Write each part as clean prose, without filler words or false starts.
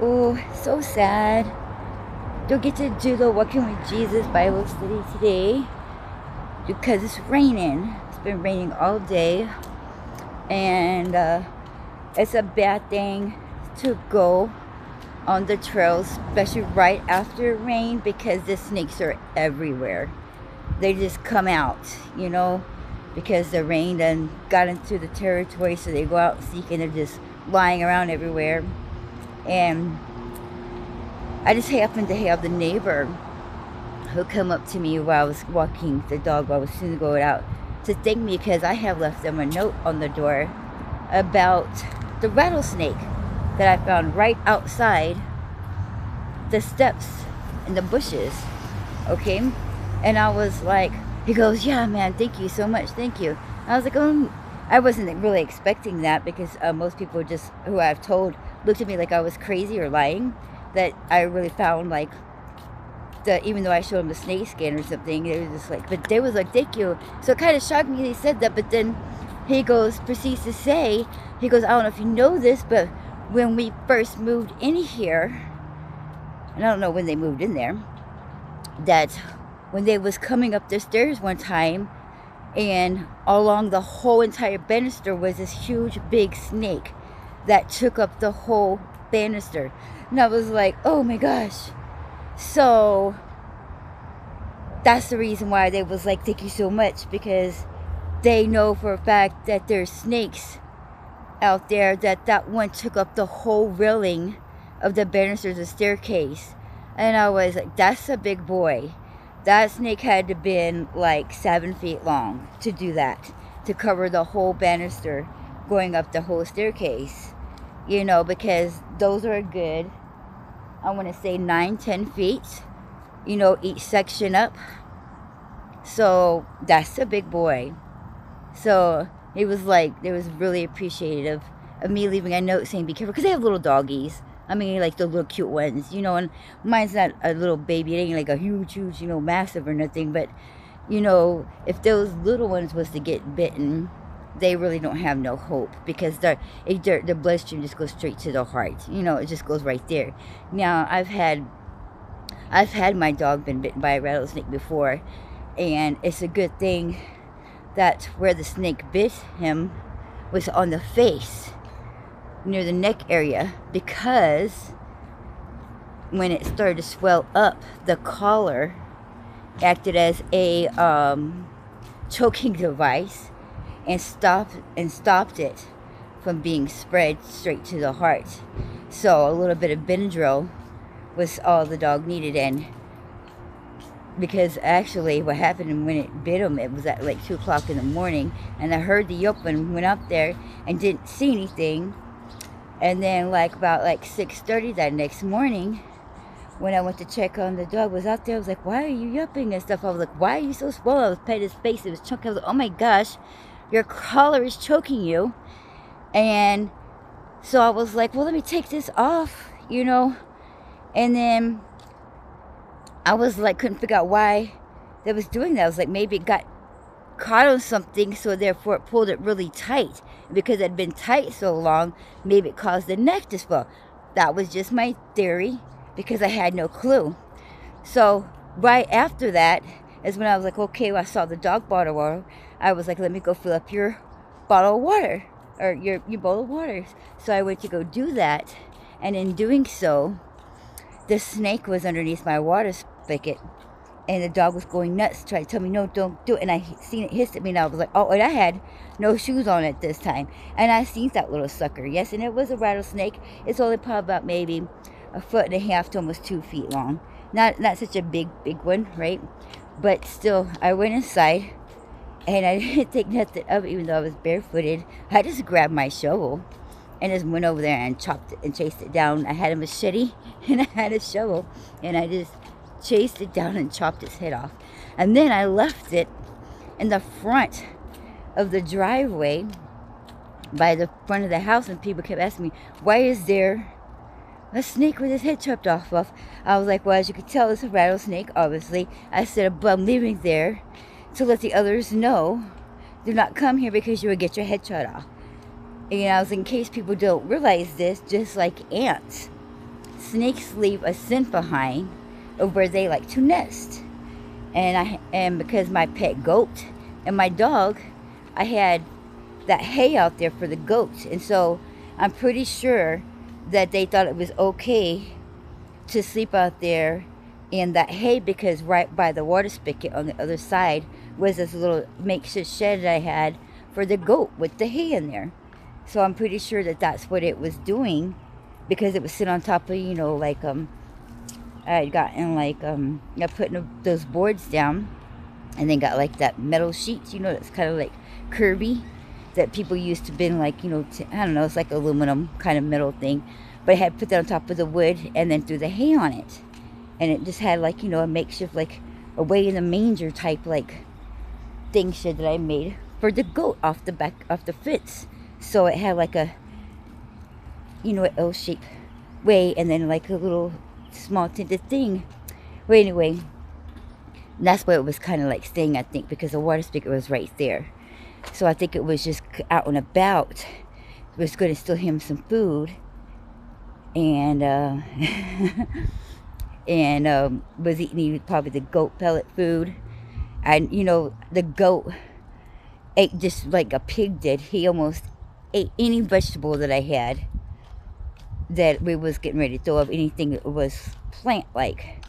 Oh, so sad. Don't get to do the Walking with Jesus Bible study today because it's raining. It's been raining all day, and it's a bad thing to go on the trails, especially right after rain, because the snakes are everywhere. They just come out, you know, because the rain then got into the territory, so they go out seeking. They're just lying around everywhere, and I just happened to have the neighbor who come up to me while I was walking the dog while I was soon going out to thank me because I have left them a note on the door about the rattlesnake that I found right outside the steps in the bushes. Okay? And I was like, he goes, yeah, man, thank you so much. Thank you. I was like, I wasn't really expecting that because most people just who I've told looked at me like I was crazy or lying. That I really found like even though I showed them the snake skin or something, they were just like, but they was like, thank you. So it kind of shocked me they said that, but then proceeds to say, he goes, I don't know if you know this, but when we first moved in here, and I don't know when they moved in there, that when they was coming up the stairs one time, and along the whole entire banister was this huge big snake that took up the whole banister. And I was like, oh my gosh. So that's the reason why they was like, thank you so much, because they know for a fact that there's snakes out there, that one took up the whole railing of the banisters, the staircase. And I was like, that's a big boy. That snake had to been like 7 feet long to do that, to cover the whole banister going up the whole staircase, you know, because those are good, I want to say 9-10 feet, you know, each section up. So that's a big boy. So it was like, they was really appreciative of me leaving a note saying be careful, because they have little doggies. I mean, like the little cute ones, you know, and mine's not a little baby. It ain't like a huge, you know, massive or nothing. But, you know, if those little ones was to get bitten, they really don't have no hope, because the bloodstream just goes straight to the heart. You know, it just goes right there. Now, I've had my dog been bitten by a rattlesnake before, and it's a good thing that where the snake bit him was on the face, near the neck area, because when it started to swell up, the collar acted as a choking device and stopped it from being spread straight to the heart. So a little bit of Benadryl was all the dog needed. And because actually what happened when it bit him, it was at like 2 o'clock in the morning, and I heard the yelping, went up there and didn't see anything. And then like about like 6:30 that next morning, when I went to check on the dog, was out there, I was like, why are you yelping and stuff? I was like, why are you so swollen? I was petting his face, it was choking. I was like, oh my gosh, your collar is choking you. And so I was like, well, let me take this off, you know. And then I was like, couldn't figure out why they was doing that. I was like, maybe it got caught on something, so therefore it pulled it really tight. Because it had been tight so long, maybe it caused the neck to swell. That was just my theory, because I had no clue. So right after that is when I was like, okay, well, I saw the dog bottle of water. I was like, let me go fill up your bottle of water, or your bowl of water. So I went to go do that, and in doing so, the snake was underneath my water spigot, and the dog was going nuts, trying to tell me, no, don't do it. And I seen it hiss at me, and I was like, oh, and I had no shoes on at this time. And I seen that little sucker, yes, and it was a rattlesnake. It's only probably about maybe 1.5 to almost 2 feet long. Not such a big one, right? But still, I went inside, and I didn't think nothing of it, even though I was barefooted. I just grabbed my shovel and just went over there and chopped it and chased it down. I had a machete and I had a shovel, and I just chased it down and chopped its head off. And then I left it in the front of the driveway by the front of the house, and people kept asking me, why is there a snake with his head chopped off of? I was like, well, as you can tell, it's a rattlesnake, obviously. I said, but I'm leaving there to let the others know, do not come here because you will get your head chopped off. And I was, in case people don't realize this, just like ants, snakes leave a scent behind of where they like to nest. And because my pet goat and my dog, I had that hay out there for the goats. And so I'm pretty sure that they thought it was okay to sleep out there in that hay, because right by the water spigot on the other side was this little makeshift shed that I had for the goat with the hay in there. So I'm pretty sure that that's what it was doing, because it was sitting on top of, like, I had gotten, like, I put those boards down, and then got, like, that metal sheets, that's kind of, like, curvy, that people used to bend, like, I don't know, it's like aluminum kind of metal thing. But I had put that on top of the wood, and then threw the hay on it. And it just had, like, a makeshift, like, a way in the manger type, like, thing shed that I made for the goat off the fence. So it had, like, a, an L-shaped way, and then, like, a little small tinted thing. Well, anyway, that's where it was kind of, like, staying, I think, because the water spigot was right there. So I think it was just out and about. It was going to steal him some food. And, was eating probably the goat pellet food. And, the goat ate just like a pig did. He almost ate any vegetable that I had that we was getting ready to throw up, anything that was plant-like.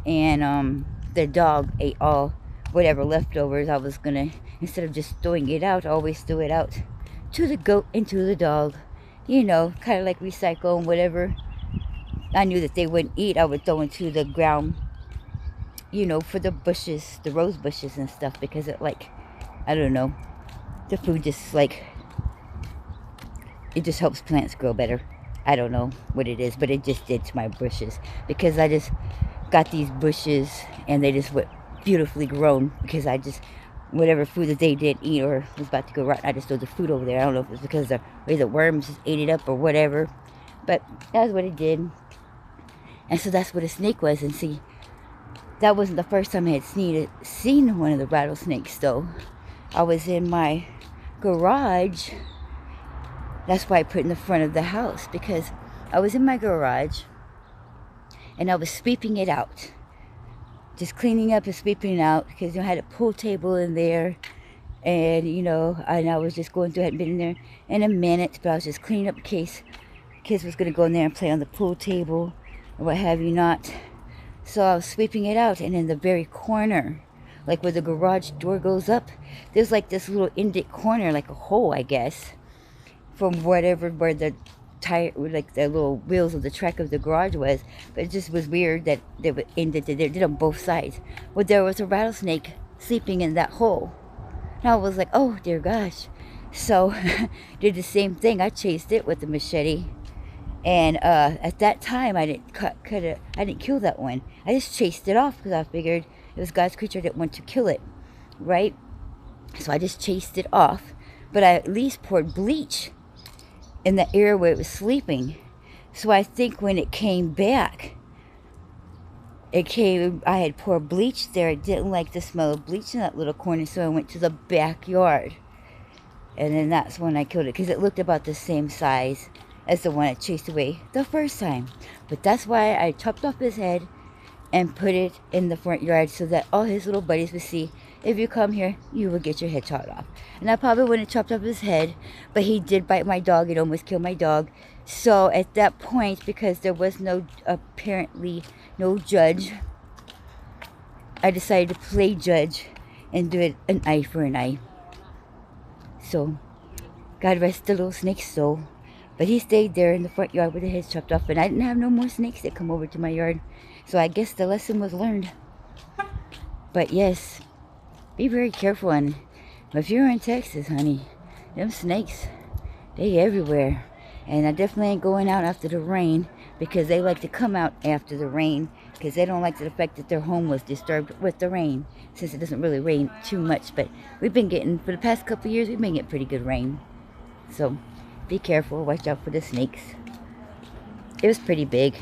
And, the dog ate all whatever leftovers I was gonna, instead of just throwing it out, I always threw it out to the goat and to the dog. Kind of like recycle and whatever I knew that they wouldn't eat, I would throw into the ground, for the bushes, the rose bushes and stuff, because it, like, I don't know, the food just, like, it just helps plants grow better. I don't know what it is, but it just did to my bushes, because I just got these bushes and they just went beautifully grown, because I just, whatever food that they didn't eat or was about to go rotten, I just threw the food over there. I don't know if it was because the way the worms just ate it up or whatever, but that's what it did. And so that's what a snake was. And see, that wasn't the first time I had seen one of the rattlesnakes, though. I was in my garage. That's why I put it in the front of the house, because I was in my garage and I was sweeping it out. Just cleaning up and sweeping it out, because I had a pool table in there, and and I was just going through. I hadn't been in there in a minute, but I was just cleaning up in case kids was going to go in there and play on the pool table or what have you not. So I was sweeping it out, and in the very corner, like where the garage door goes up, there's like this little indent corner, like a hole, I guess, from where the tire, like the little wheels of the track of the garage was. But it just was weird that they were indented. They did on both sides. Well, there was a rattlesnake sleeping in that hole, and I was like, oh dear gosh. So did the same thing. I chased it with the machete, and at that time I didn't I didn't kill that one. I just chased it off, because I figured it was God's creature. I didn't want to kill it, right? So I just chased it off, but I at least poured bleach in the area where it was sleeping. So I think when it came back, I had poured bleach there. I didn't like the smell of bleach in that little corner, so I went to the backyard. And then that's when I killed it, because it looked about the same size as the one I chased away the first time. But that's why I chopped off his head and put it in the front yard, so that all his little buddies would see, if you come here, you will get your head chopped off. And I probably wouldn't have chopped off his head, but he did bite my dog. It almost killed my dog. So at that point, because there was apparently no judge, I decided to play judge and do it an eye for an eye. So God rest the little snake's soul. But he stayed there in the front yard with the head chopped off, and I didn't have no more snakes that come over to my yard. So I guess the lesson was learned. But yes, be very careful. And if you're in Texas, honey, them snakes, they everywhere. And I definitely ain't going out after the rain, because they like to come out after the rain, because they don't like the fact that their home was disturbed with the rain, since it doesn't really rain too much. But we've been getting, for the past couple of years, we've been getting pretty good rain. So be careful, watch out for the snakes. It was pretty big.